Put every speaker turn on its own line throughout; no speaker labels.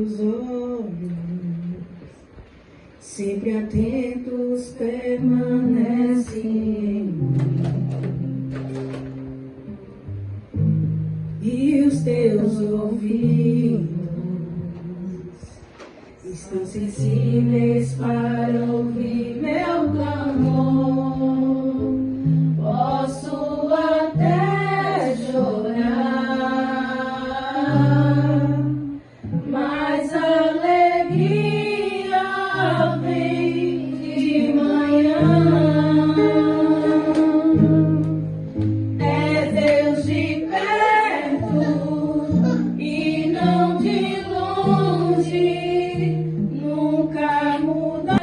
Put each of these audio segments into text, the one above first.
Os olhos, sempre atentos, permanecem em mim. E os teus ouvidos estão sensíveis para ouvir meu clamor. Posso até chorar, mas a alegria vem de manhã. É Deus de perto e não de longe, nunca muda.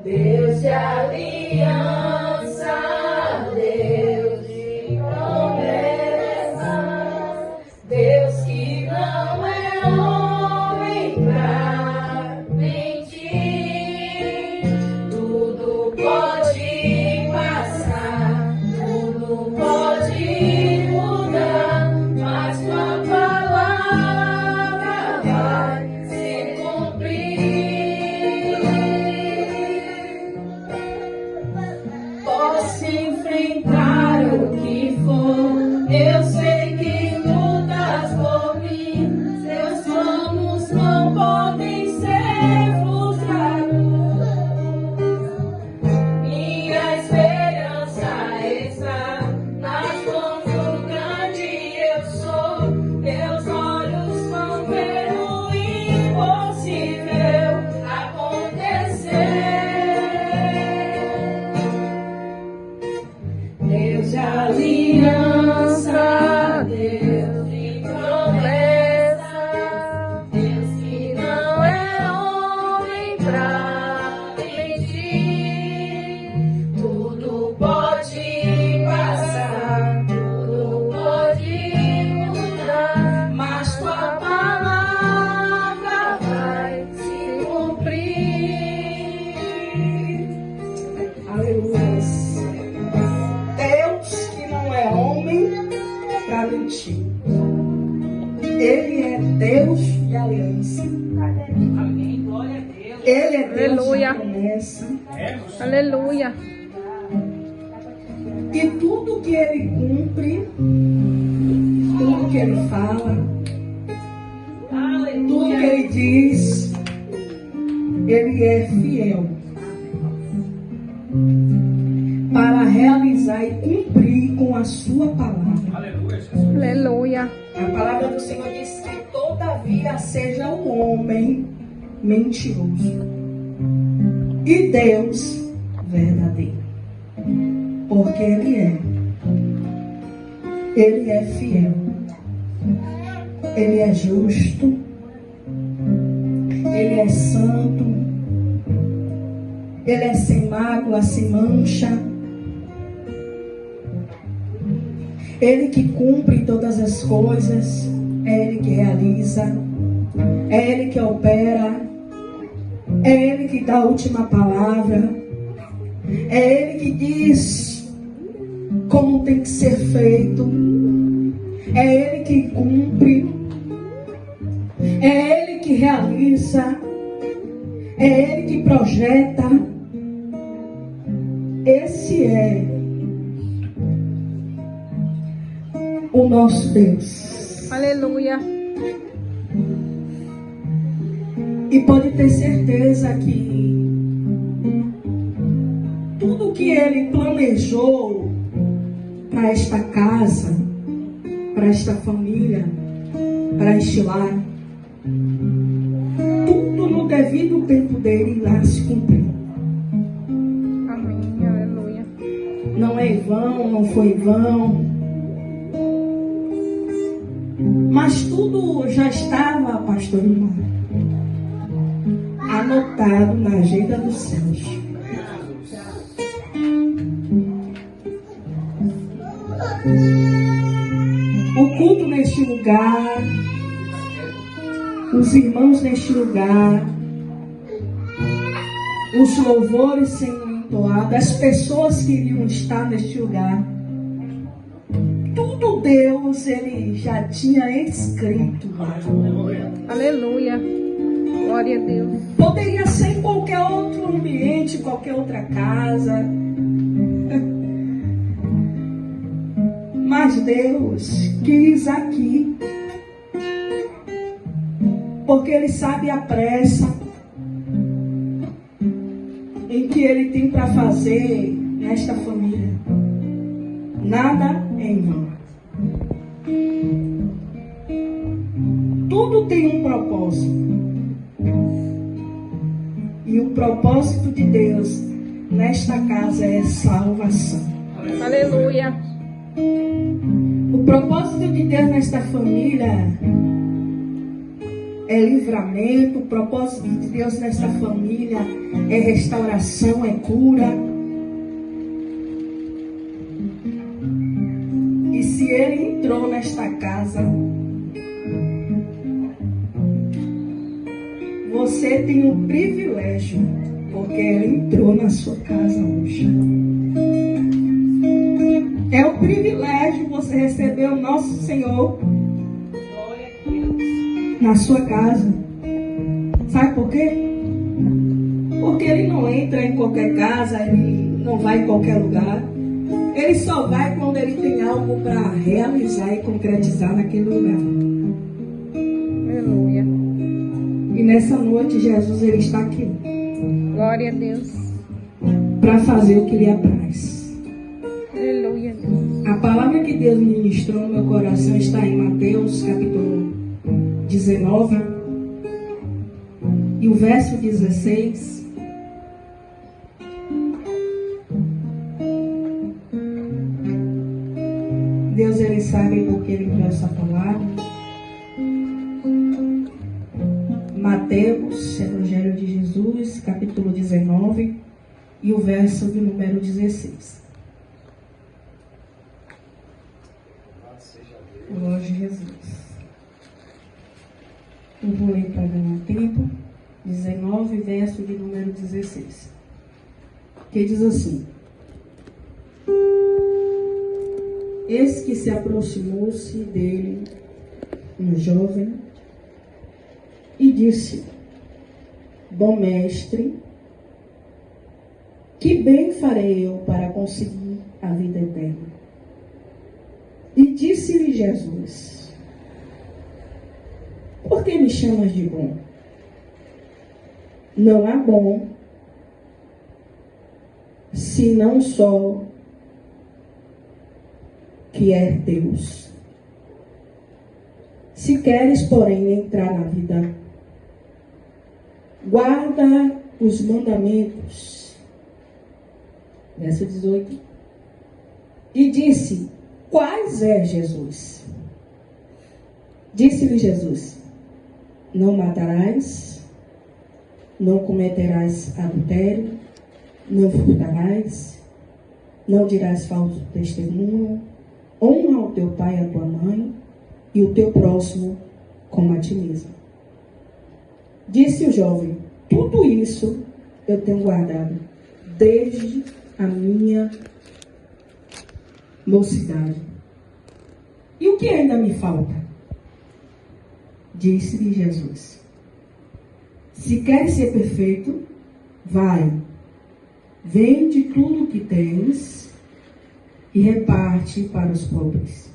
Deus de aliança, Deus de promessas, Deus que não é homem pra mentir. Tudo pode passar, tudo pode mudar, mas tua palavra vai se cumprir. Posso enfrentar o que for, eu sei que lutas por mim. Seus planos não podem ser frustrados. Minha esperança está nas mãos do grande eu sou. Meus olhos vão ver o impossível acontecer. Deus de aliança, Deus de promessas, Deus que não é homem pra mentir. Tudo pode passar, tudo pode mudar, mas tua palavra vai se cumprir. Aleluia. Deus que não é homem para mentir. Ele é Deus de aliança.
Amém. Glória a Deus.
Ele é Deus
Aleluia.
de promessa.
Aleluia.
E tudo que Ele cumpre, tudo que Ele fala, tudo que Ele diz, Ele é fiel para realizar e cumprir com a sua palavra.
Aleluia.
A palavra do Senhor diz que todavia seja o homem mentiroso e Deus verdadeiro, porque Ele é fiel, Ele é justo, Ele é santo, Ele é sem mácula, sem mancha. Ele que cumpre todas as coisas, é Ele que realiza, é Ele que opera, é Ele que dá a última palavra, é Ele que diz como tem que ser feito, é Ele que cumpre, é Ele que realiza, é Ele que projeta. Esse é o nosso Deus.
Aleluia.
E pode ter certeza que tudo que Ele planejou para esta casa, para esta família, para este lar, tudo no devido tempo dele irá se cumprir.
Amém. Aleluia.
Não é em vão, não foi em vão. Mas tudo já estava, pastor irmão, anotado na agenda dos céus. O culto neste lugar, os irmãos neste lugar, os louvores sendo entoados, as pessoas que iriam estar neste lugar, tudo Deus, ele já tinha escrito.
Aleluia. Glória a Deus.
Poderia ser em qualquer outro ambiente, qualquer outra casa. Mas Deus quis aqui. Porque Ele sabe a pressa em que Ele tem para fazer nesta família. Nada é em vão. Tudo tem um propósito. E o propósito de Deus nesta casa é salvação.
Aleluia.
O propósito de Deus nesta família é livramento. O propósito de Deus nesta família é restauração, é cura. E se Ele entrou nesta casa, você tem um privilégio, porque Ele entrou na sua casa hoje. É um privilégio você receber o nosso Senhor na sua casa. Sabe por quê? Porque Ele não entra em qualquer casa, Ele não vai em qualquer lugar. Ele só vai quando Ele tem algo para realizar e concretizar naquele lugar.
Aleluia.
E nessa noite, Jesus, Ele está aqui.
Glória a Deus.
Para fazer o que lhe apraz.
Aleluia.
A palavra que Deus ministrou no meu coração está em Mateus, capítulo 19, e o verso 16. Deus, Ele sabe por que Ele enviou essa palavra. Mateus, Evangelho de Jesus, capítulo 19, e o verso de número 16. Glória a Jesus. Eu vou ler para ganhar tempo. 19, verso de número 16. Que diz assim: Eis que se aproximou-se dele um jovem e disse: Bom mestre, que bem farei eu para conseguir a vida eterna? E disse-lhe Jesus: Por que me chamas de bom? Não há bom, senão só que é Deus. Se queres, porém, entrar na vida, guarda os mandamentos. Verso 18. E disse: Quais é, Jesus? Disse-lhe Jesus: Não matarás, não cometerás adultério, não furtarás, não dirás falso testemunho, honra ao teu pai e à tua mãe, e o teu próximo como a ti mesmo. Disse o jovem: Tudo isso eu tenho guardado desde a minha mocidade. E o que ainda me falta? Disse-lhe Jesus: Se queres ser perfeito, vai, vende tudo o que tens e reparte para os pobres,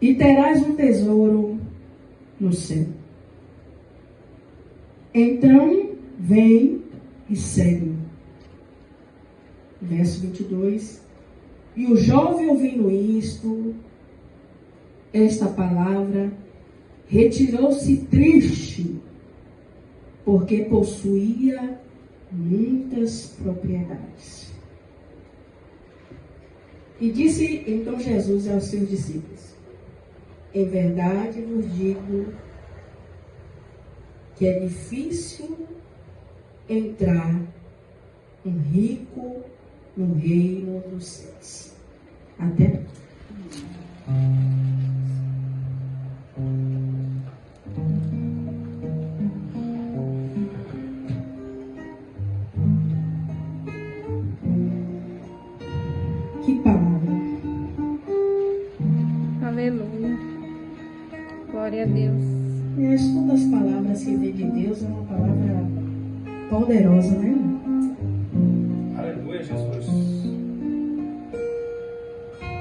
e terás um tesouro no céu. Então, vem e segue-me. Verso 22. E o jovem, ouvindo isto, esta palavra, retirou-se triste, porque possuía muitas propriedades. E disse então Jesus aos seus discípulos: Em verdade vos digo que é difícil entrar um rico no reino dos céus. Até. Que palavra.
Glória a Deus.
E todas as palavras que vêm de Deus é uma palavra poderosa, né?
Aleluia, Jesus.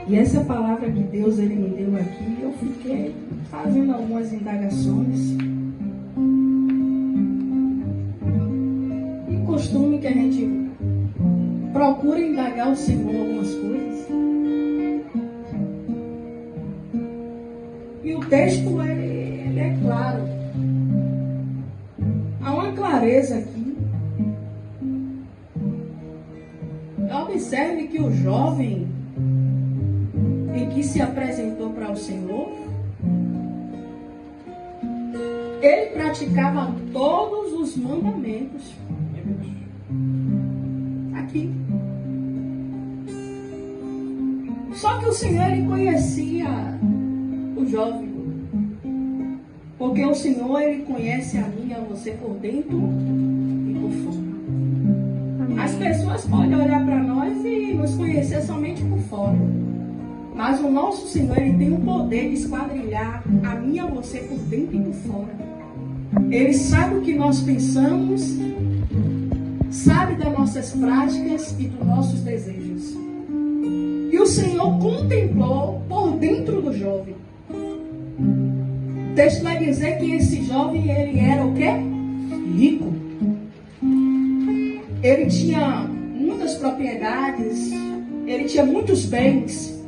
E essa palavra que Deus ele me deu aqui, eu fiquei fazendo algumas indagações. E costume que a gente procura indagar o Senhor algumas coisas. E o texto ele é claro. Há uma clareza aqui. Observe que o jovem em que se apresentou para o Senhor, ele praticava todos os mandamentos. Aqui. Só que o Senhor ele conhecia o jovem. Porque o Senhor ele conhece a mim e a você por dentro e por fora. As pessoas podem olhar para nós e nos conhecer somente por fora. Mas o nosso Senhor, ele tem o poder de esquadrilhar a mim e a você por dentro e por fora. Ele sabe o que nós pensamos, sabe das nossas práticas e dos nossos desejos. E o Senhor contemplou por dentro do jovem. O texto vai dizer que esse jovem, ele era o quê? Rico. Ele tinha muitas propriedades, ele tinha muitos bens.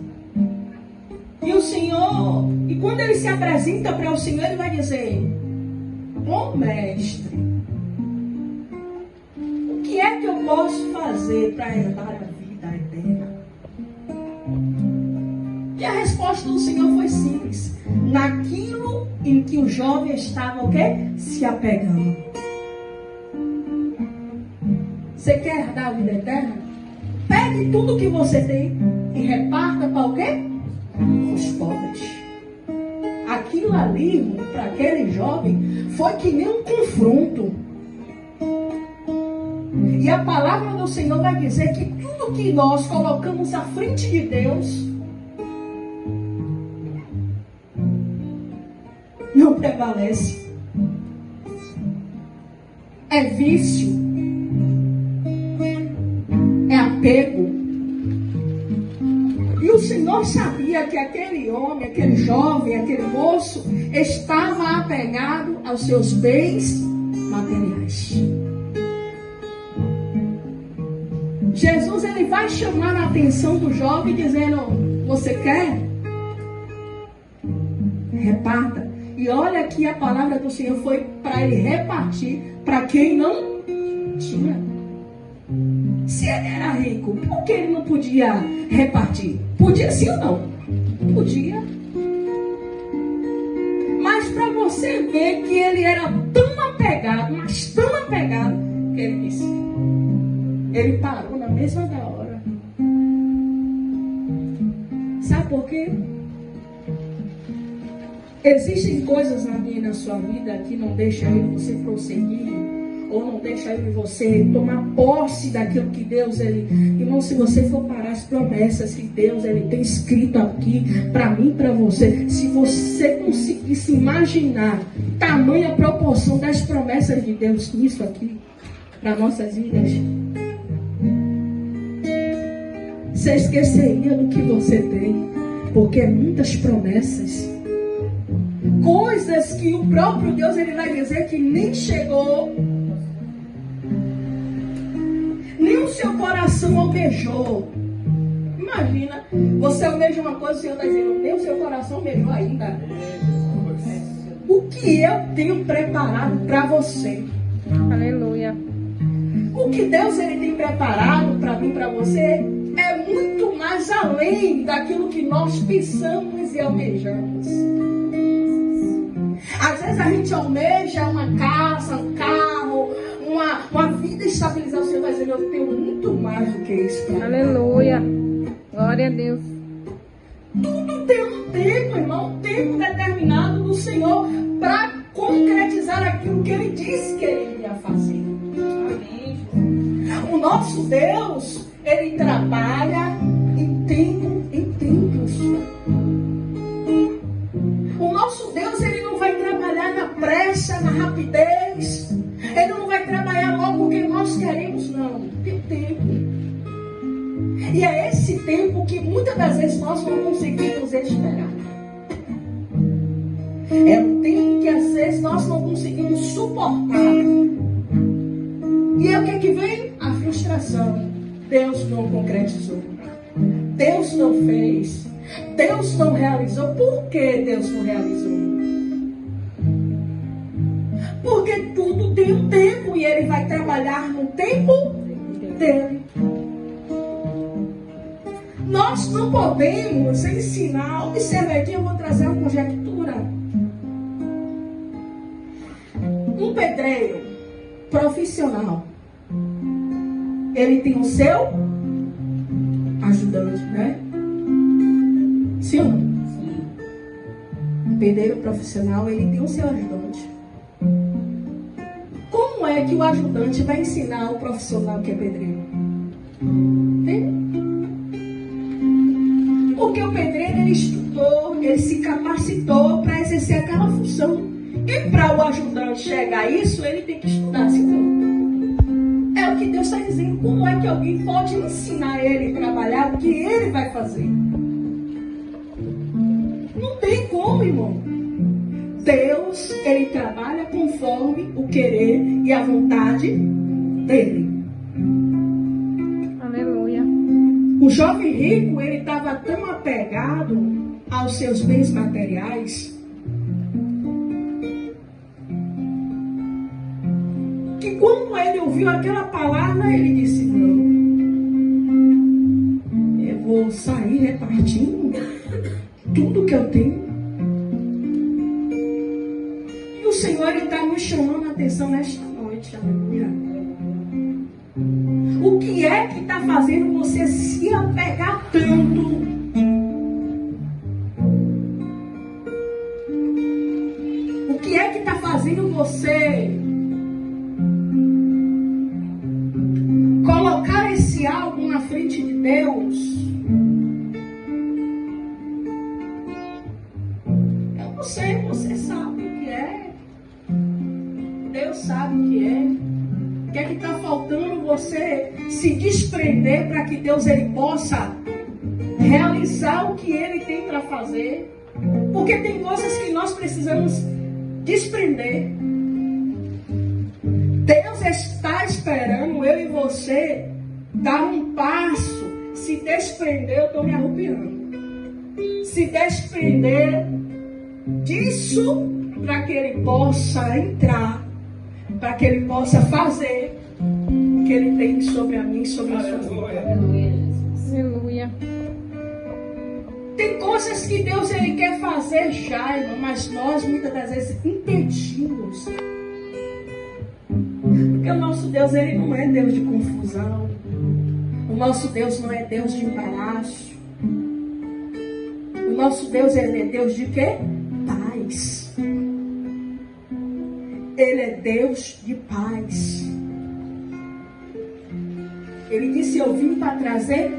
E o Senhor, e quando ele se apresenta para o Senhor, ele vai dizer: bom mestre, o que é que eu posso fazer para herdar a vida eterna? E a resposta do Senhor foi simples: naquilo em que o jovem estava o quê? Se apegando. Você quer herdar a vida eterna? Pegue tudo que você tem e reparta para o quê? Os pobres. Aquilo ali, para aquele jovem, foi que nem um confronto. E a palavra do Senhor vai dizer que tudo que nós colocamos à frente de Deus não prevalece. É vício. É apego. E o Senhor sabia que aquele homem, aquele jovem, aquele moço estava apegado aos seus bens materiais. Jesus ele vai chamar a atenção do jovem dizendo: você quer? Reparta. E olha que a palavra do Senhor foi para ele repartir para quem não tinha. Se ele era rico, por que ele não podia repartir? Podia sim ou não? Podia. Mas para você ver que ele era tão apegado, mas tão apegado, que ele disse, ele parou na mesma da hora. Sabe por quê? Existem coisas na minha e na sua vida que não deixam você prosseguir, ou não deixa você tomar posse daquilo que Deus, irmão, se você for parar as promessas que Deus tem escrito aqui para mim e para você, se você conseguir se imaginar tamanha proporção das promessas de Deus nisso aqui para nossas vidas, você esqueceria do que você tem, porque é muitas promessas, coisas que o próprio Deus vai dizer que nem chegou, nem o seu coração almejou. Imagina, você almeja uma coisa, o Senhor está dizendo, nem o seu coração almejou ainda. O que eu tenho preparado para você?
Aleluia.
O que Deus tem preparado para mim, para você, é muito mais além daquilo que nós pensamos e almejamos. Às vezes a gente almeja uma casa, um carro, uma vida estabilizada. O Senhor vai dizer, eu tenho muito mais do que isso.
Aleluia. Glória a Deus.
Tudo tem um tempo, irmão, um tempo determinado do Senhor para concretizar aquilo que Ele disse que Ele iria fazer. Amém. O nosso Deus, Ele trabalha em tempos. O nosso Deus, Ele É um tempo que às vezes nós não conseguimos suportar. E é o que é que vem? A frustração. Deus não concretizou. Deus não fez. Deus não realizou. Por que Deus não realizou? Porque tudo tem um tempo e Ele vai trabalhar no tempo dele. Nós não podemos ensinar. Observe aqui, eu vou trazer uma conjectura. Um pedreiro profissional, ele tem o seu ajudante, né? Sim ou não? Sim. Um pedreiro profissional, ele tem o seu ajudante. Como é que o ajudante vai ensinar o profissional que é pedreiro? Tem? Porque o pedreiro, ele estudou, ele se capacitou para exercer aquela função. E para o ajudante chegar a isso, ele tem que estudar, senão. É o que Deus está dizendo. Como é que alguém pode ensinar ele a trabalhar o que ele vai fazer? Não tem como, irmão. Deus, ele trabalha conforme o querer e a vontade dele.
Aleluia.
O jovem rico, ele estava tão apegado aos seus bens materiais que quando ele ouviu aquela palavra, ele disse: não, eu vou sair repartindo tudo que eu tenho. E o Senhor está nos chamando a atenção nesta noite, aleluia. O que é que está fazendo você se apegar tanto? O que é que está fazendo você colocar esse algo na frente de Deus? Eu não sei, você sabe o que é. Deus sabe o que é. O que é que está faltando você se desprender para que Deus ele possa realizar o que Ele tem para fazer? Porque tem coisas que nós precisamos desprender. Deus está esperando eu e você dar um passo, se desprender. Eu estou me arrupiando. Se desprender disso para que Ele possa entrar, para que Ele possa fazer o que Ele tem sobre a mim e sobre a sua vida.
Aleluia.
Tem coisas que Deus ele quer fazer já, irmão, mas nós muitas das vezes impedimos. Porque o nosso Deus ele não é Deus de confusão. O nosso Deus não é Deus de embaraço. O nosso Deus ele é Deus de quê? Paz. Ele é Deus de paz. Ele disse: eu vim para trazer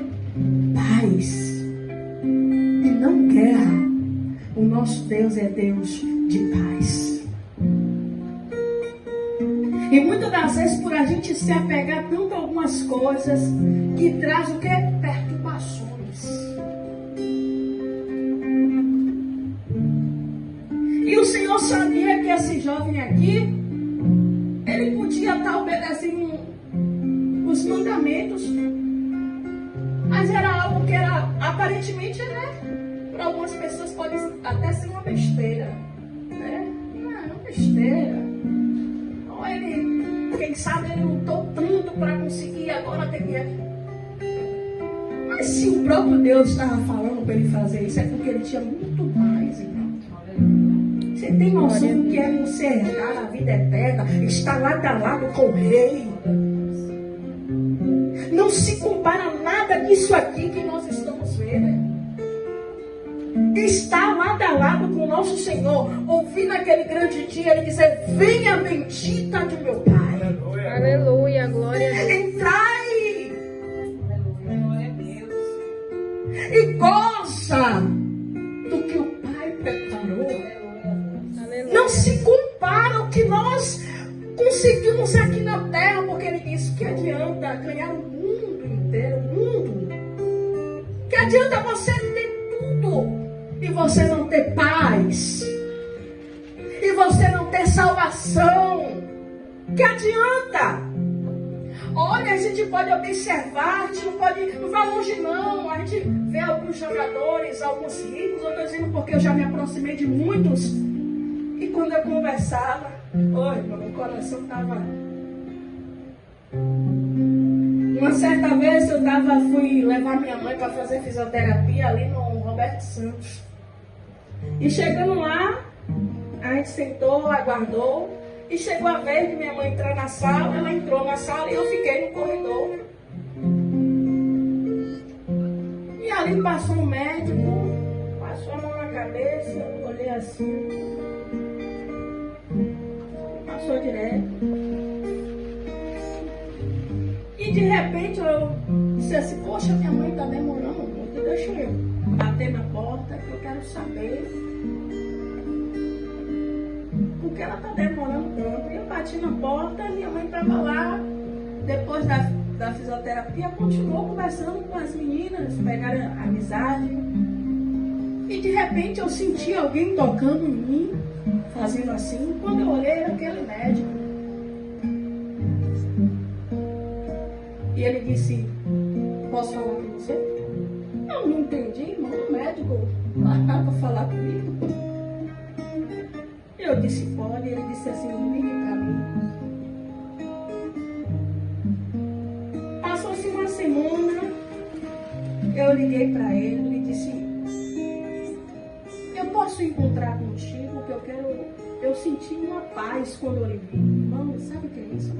paz e não guerra. O nosso Deus é Deus de paz. E muitas das vezes, por a gente se apegar tanto a algumas coisas, que traz o que? Perturbações. E o Senhor sabia que esse jovem aqui, ele podia estar obedecendo os mandamentos, mas era algo que era, aparentemente, né? Para algumas pessoas pode até ser uma besteira, né? Não, é uma besteira. Ou ele, quem sabe, ele lutou tanto para conseguir, agora tem que... Mas se o próprio Deus estava falando para ele fazer isso, é porque ele tinha muito mais, irmão. Você tem noção do que é você herdar a vida eterna, estar lado a lado com o Rei? Não se compara nada disso aqui que nós estamos vendo. Estar lado a lado com o nosso Senhor, ouvir naquele grande dia ele dizer: venha bendita de meu Pai.
Aleluia, glória a Deus.
Entrai
Glória a Deus.
e goza do que o Pai preparou.
Aleluia.
Não se compara ao que nós conseguimos aqui na terra, porque ele disse: que adianta ganhar o mundo inteiro, o mundo? Que adianta você ter tudo e você não ter paz? você não ter salvação. Que adianta? Olha, a gente pode observar, a gente não vai longe não. A gente vê alguns jogadores, alguns ricos, eu estou dizendo porque eu já me aproximei de muitos. E quando eu conversava, meu coração estava... Uma certa vez fui levar minha mãe para fazer fisioterapia ali no Roberto Santos. E chegando lá, a gente sentou, aguardou. E chegou a vez de minha mãe entrar na sala. Ela entrou na sala e eu fiquei no corredor. E ali passou um médico, passou a mão na cabeça, eu olhei assim, passou direto. E de repente eu disse assim, poxa, minha mãe está demorando muito, deixa eu bater na porta que eu quero saber por que ela está demorando tanto. E eu bati na porta, minha mãe estava lá, depois da fisioterapia, continuou conversando com as meninas, pegaram amizade. E de repente eu senti alguém tocando em mim, fazendo assim. Quando eu olhei, era aquele médico. E ele disse, posso falar com você? Eu não entendi, irmão, o médico para falar comigo. Eu disse, pode. Ele disse assim, ligue para mim. Passou-se uma semana, eu liguei para ele e disse, eu posso encontrar contigo, que eu senti uma paz quando eu lhe vi. Irmão, sabe o que é isso?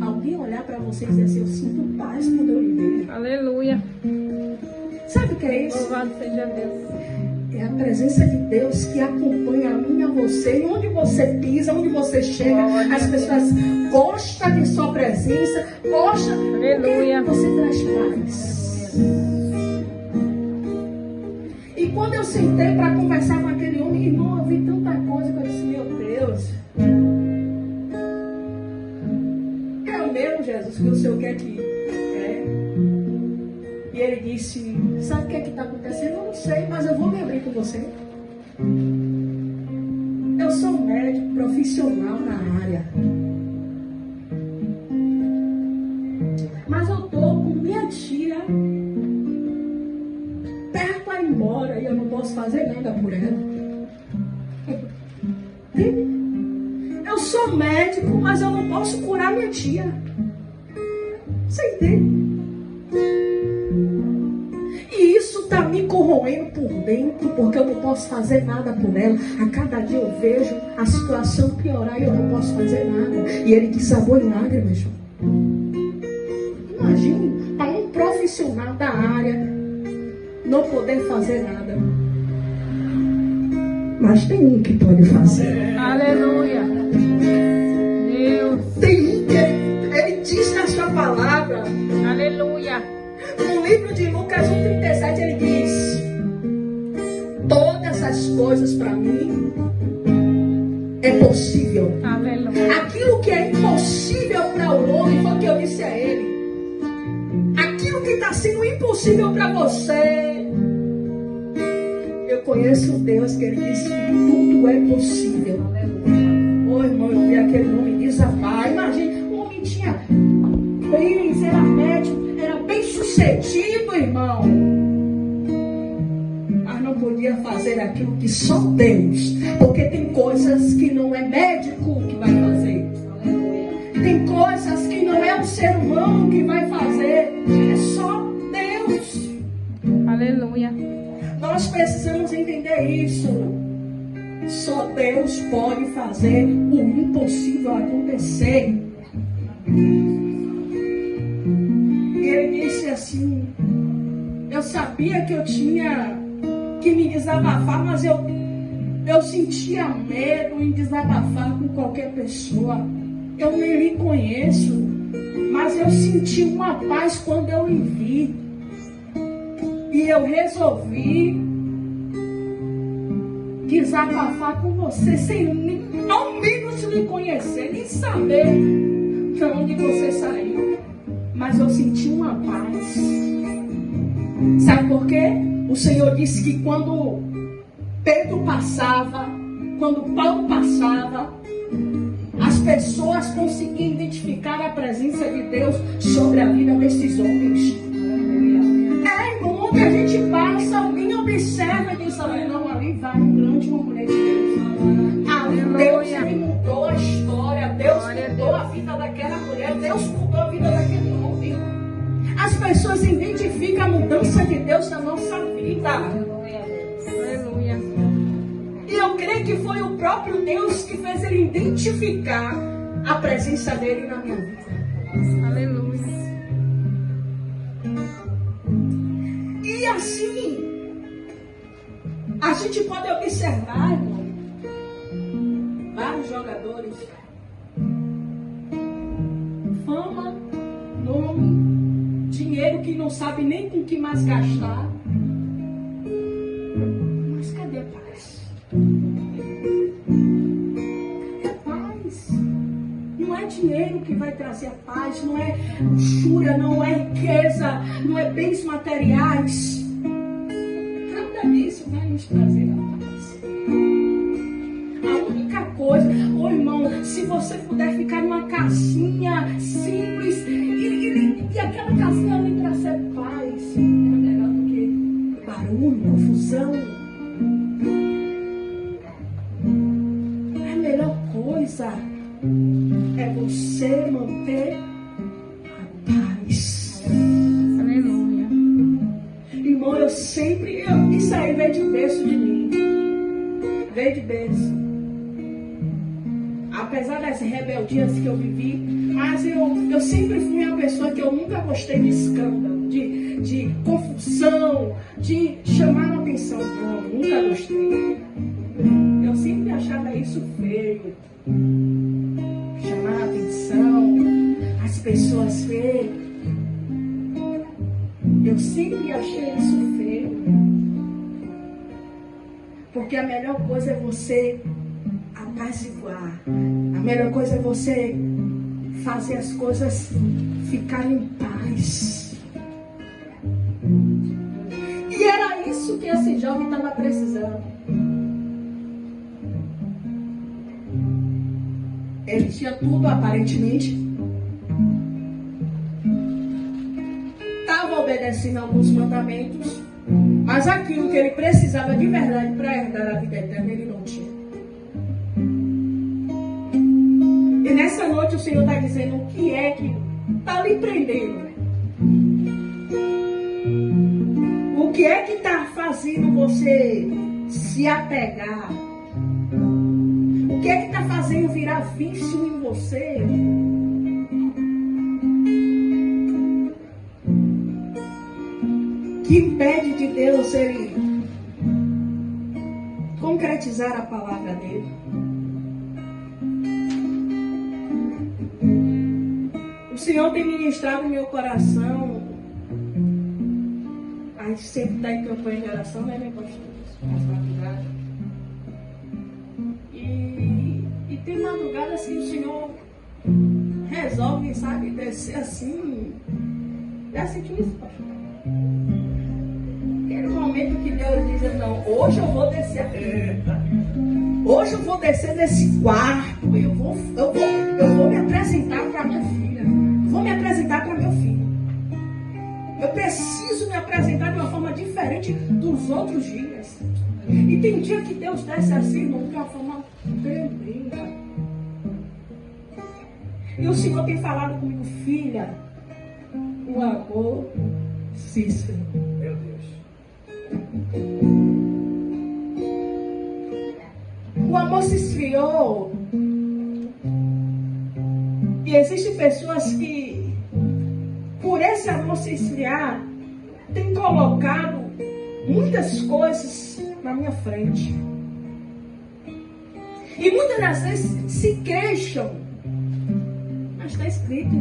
Alguém olhar para você e dizer assim, eu sinto paz quando eu lhe vi.
Aleluia.
Sabe o que é isso?
Louvado seja Deus.
É a presença de Deus que acompanha a mim e a você. E onde você pisa, onde você chega, as pessoas gostam de sua presença, gostam.
Aleluia.
Você traz paz. E quando eu sentei para conversar com aquele homem, irmão, eu vi tanta coisa que eu disse, meu Deus. É o mesmo, Jesus, que o Senhor quer que é. E ele disse, sabe o que está acontecendo? Eu não sei, mas eu vou me abrir com você. Eu sou um médico profissional na área. Mas eu estou com minha tia perto a ir embora e eu não posso fazer nada por ela. Eu sou médico, mas eu não posso curar minha tia. Você entende? E isso está me corroendo por dentro, porque eu não posso fazer nada por ela. A cada dia eu vejo a situação piorar e eu não posso fazer nada. E ele desabou em lágrimas, João. Imagine, para um profissional da área não poder fazer nada. Mas tem um que pode fazer.
Aleluia. Deus.
Tem um que ele diz na sua palavra.
Aleluia.
No livro de Lucas 1,37 ele diz, todas as coisas para mim é possível.
Aleluia.
Aquilo que é impossível para o homem, foi o que eu disse a ele. Aquilo que está sendo impossível para você, eu conheço um Deus que ele disse que tudo é possível. Ô irmão, eu vi aquele homem desabar. Imagina, o homem tinha bens, era médico, era bem sucedido, irmão. Mas não podia fazer aquilo que só Deus. Porque tem coisas que não é médico que vai fazer. Tem coisas que não é o ser humano que vai fazer. É só Deus.
Aleluia.
Nós precisamos entender isso. Só Deus pode fazer o impossível acontecer. E ele disse assim, eu sabia que eu tinha que me desabafar, mas eu sentia medo em desabafar com qualquer pessoa. Eu nem lhe conheço, mas eu senti uma paz quando eu lhe vi. E eu resolvi desabafar com você, sem ao menos lhe conhecer, nem saber de onde você saiu. Mas eu senti uma paz. Sabe por quê? O Senhor disse que quando Pedro passava, quando Paulo passava, pessoas conseguiam identificar a presença de Deus sobre a vida desses homens. Irmão, onde a gente passa, alguém observa e diz, não, ali vai um grande, uma mulher de Deus. Ali Deus ele mudou a história, Deus mudou a vida daquela mulher, Deus mudou a vida daquele homem. As pessoas identificam a mudança de Deus na nossa vida.
Aleluia.
E eu creio que foi o próprio Deus que fez ele identificar a presença dele na minha vida.
Aleluia.
E assim, a gente pode observar, irmão, vários jogadores, fama, nome, dinheiro que não sabe nem com o que mais gastar. Mas cadê a paz? Cadê a paz? Não é dinheiro que vai trazer a paz, não é luxúria, não é riqueza, não é bens materiais. Nada disso vai nos trazer a paz. A única coisa, irmão, se você puder ficar numa casinha simples e aquela casinha ali para ser paz, é melhor do que barulho, confusão. A melhor coisa é você manter a paz.
Aleluia.
Irmão, isso aí veio de berço de mim. Veio de berço. Apesar das rebeldias que eu vivi, mas eu sempre fui uma pessoa que eu nunca gostei de escândalo, de confusão, de chamar a atenção. Não, nunca gostei. Eu sempre achava isso feio. Chamar a atenção, as pessoas verem. Eu sempre achei isso feio. Porque a melhor coisa é você apaziguar. A melhor coisa é você fazer as coisas ficarem em paz. E era isso que esse jovem estava precisando. Ele tinha tudo aparentemente. Estava obedecendo alguns mandamentos. Mas aquilo que ele precisava de verdade para herdar a vida eterna, ele não tinha. E nessa noite o Senhor está dizendo o que é que está lhe prendendo. O que é que está fazendo você se apegar? O que é que está fazendo virar vício em você? Que impede de Deus ele concretizar a palavra dele. O Senhor tem ministrado no meu coração. A gente sempre está em campanha de oração, né, minha pastora? E tem madrugada assim, o Senhor resolve, sabe, descer assim. Já sentiu isso, pastor? Aquele momento que Deus diz, não, hoje eu vou descer aqui. Hoje eu vou descer nesse quarto. Eu vou me apresentar para minha filha. Vou me apresentar para meu filho. Eu preciso me apresentar de uma forma diferente dos outros dias. E tem dia que Deus desce assim, irmão, de uma forma tremenda. E o Senhor tem falado comigo, filha, o amor se esfriou. Meu Deus. O amor se esfriou. E existem pessoas que, por esse amor se esfriar, têm colocado muitas coisas na minha frente. E muitas das vezes se queixam. Mas está escrito,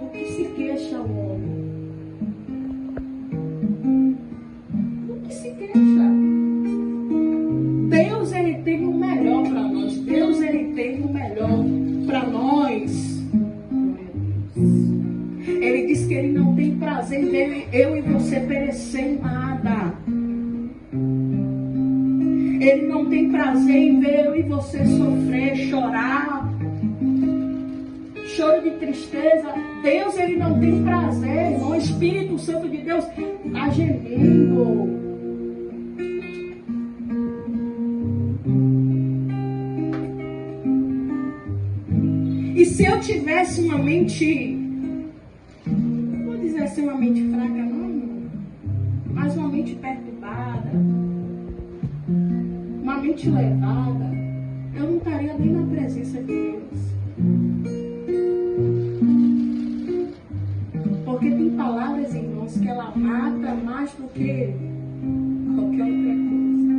o que se queixa o homem? O que se queixa? Deus, ele tem o melhor para nós. Deus, ele tem o melhor para nós. Ele diz que ele não tem prazer em ver eu e você perecer em nada. Ele não tem prazer em ver eu e você sofrer, chorar, choro de tristeza. Deus, ele não tem prazer, irmão. O Espírito Santo de Deus está gemendo. E se eu tivesse uma mente, não vou dizer assim uma mente fraca, não, mas uma mente perturbada, uma mente levada, eu não estaria nem na presença de Deus. Porque tem palavras, irmãos, que ela mata mais do que qualquer outra coisa.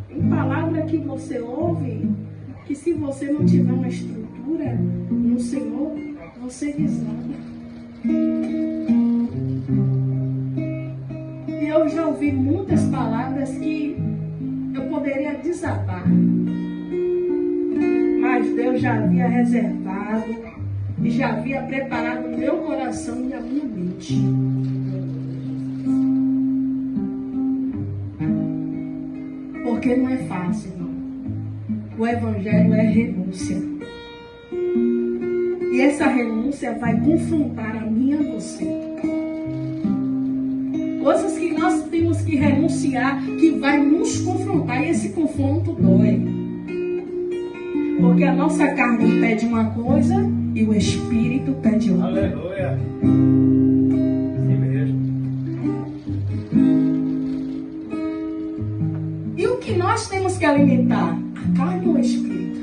Tem palavra que você ouve, que se você não tiver uma estrutura no Senhor, você desanda. E eu já ouvi muitas palavras que eu poderia desabar. Mas Deus já havia reservado e já havia preparado o meu coração e a minha mente. Porque não é fácil, não. O Evangelho é renúncia. E essa renúncia vai confrontar a mim e a você. Coisas que nós temos que renunciar, que vai nos confrontar. E esse confronto dói. Porque a nossa carne pede uma coisa e o Espírito pede outra.
Aleluia. Sim mesmo.
E o que nós temos que alimentar? A carne ou o Espírito?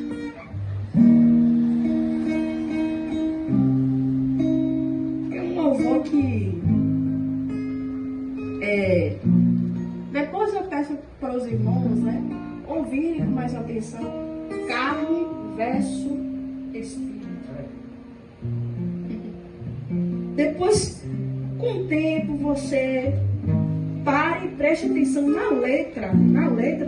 Tem um louvor que depois eu peço para os irmãos, né, ouvirem com mais atenção. Carne versus Espírito. Depois, com o tempo, você pare e preste atenção na letra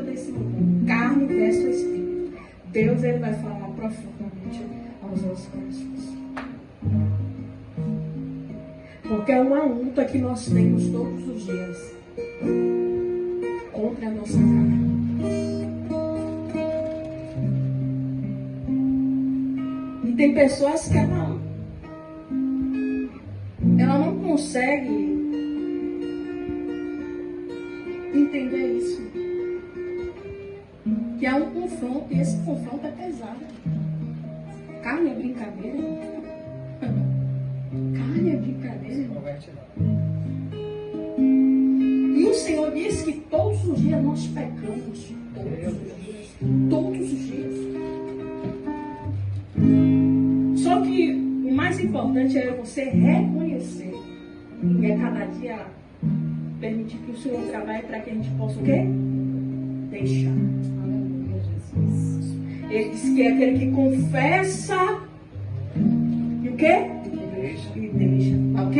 desse louvor. Carne versus Espírito. Deus, ele vai falar profundamente aos nossos corações. Porque é uma luta que nós temos todos os dias contra a nossa carne. E tem pessoas que ela não consegue entender isso. Que há um confronto, e esse confronto é pesado. Carne é brincadeira. Carne é brincadeira. E o Senhor diz que todos os dias nós pecamos. Todos os dias. Só que o mais importante é você reconhecer. E é cada dia permitir que o Senhor trabalhe para que a gente possa o quê? Deixar. Ele diz que é aquele que confessa e o quê? E deixa. Ok?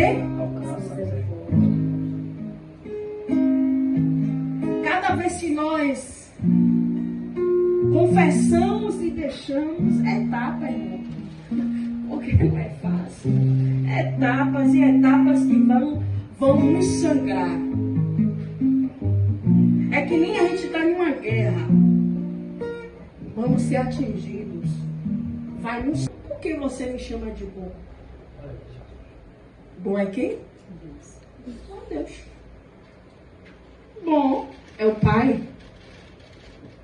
Cada vez que nós confessamos e deixamos, é etapa, irmão. Porque não é fácil. Etapas e etapas que vão nos sangrar. É que nem a gente está em uma guerra. Vamos ser atingidos. Vai nos... Por que você me chama de bom? Bom é quem? Deus. Bom é o Pai.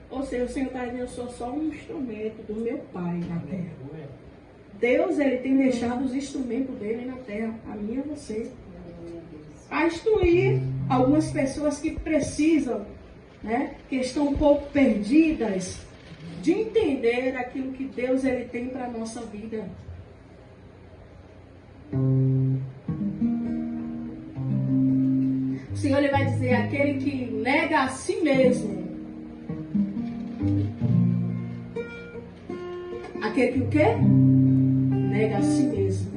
Ou seja, o Senhor está dizendo, eu sou só um instrumento do meu Pai na terra. Deus, ele tem deixado os instrumentos dele na terra, a mim e a você, a instruir algumas pessoas que precisam, né, que estão um pouco perdidas, de entender aquilo que Deus, ele tem para a nossa vida. O Senhor, ele vai dizer, aquele que nega a si mesmo. Aquele que o quê? Nega a si mesmo.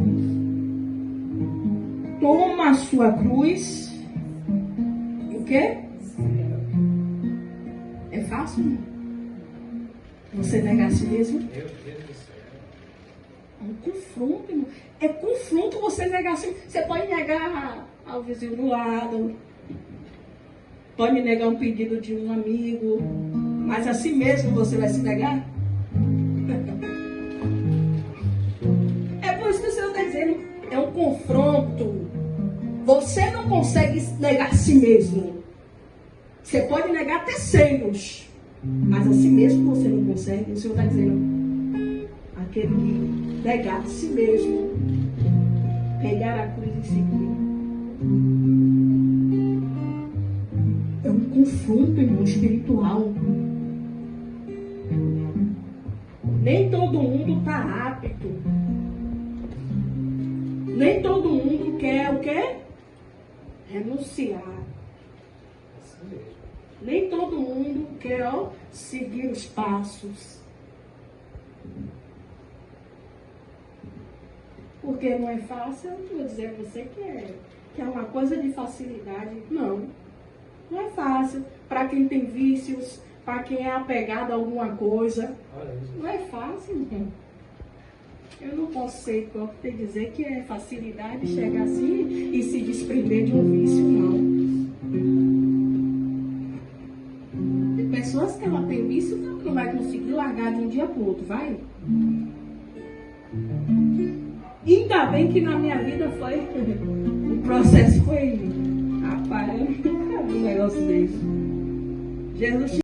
Toma a sua cruz. E o quê? É fácil? Você negar a si mesmo? É um confronto, irmão. É confronto você negar a si mesmo. Você pode negar ao vizinho do lado. Pode negar um pedido de um amigo. Mas a si mesmo você vai se negar? você não consegue negar a si mesmo. Você pode negar terceiros, mas a si mesmo você não consegue. O Senhor está dizendo, aquele que negar a si mesmo, pegar a cruz e seguir. É um confronto, irmão, espiritual. Nem todo mundo está apto. Nem todo mundo quer o quê? Renunciar. Nem todo mundo quer seguir os passos. Porque não é fácil, eu não vou dizer a você que é uma coisa de facilidade. Não. Não é fácil. Para quem tem vícios, para quem é apegado a alguma coisa. Não é fácil, irmão. Eu não posso ser hipócrita e dizer que é facilidade chegar assim e se desprender de um vício, não. Tem pessoas que ela tem vício que ela não vai conseguir largar de um dia para o outro, vai? Ainda bem que na minha vida foi. O processo foi. Rapaz, eu nunca vi um negócio desse. Jesus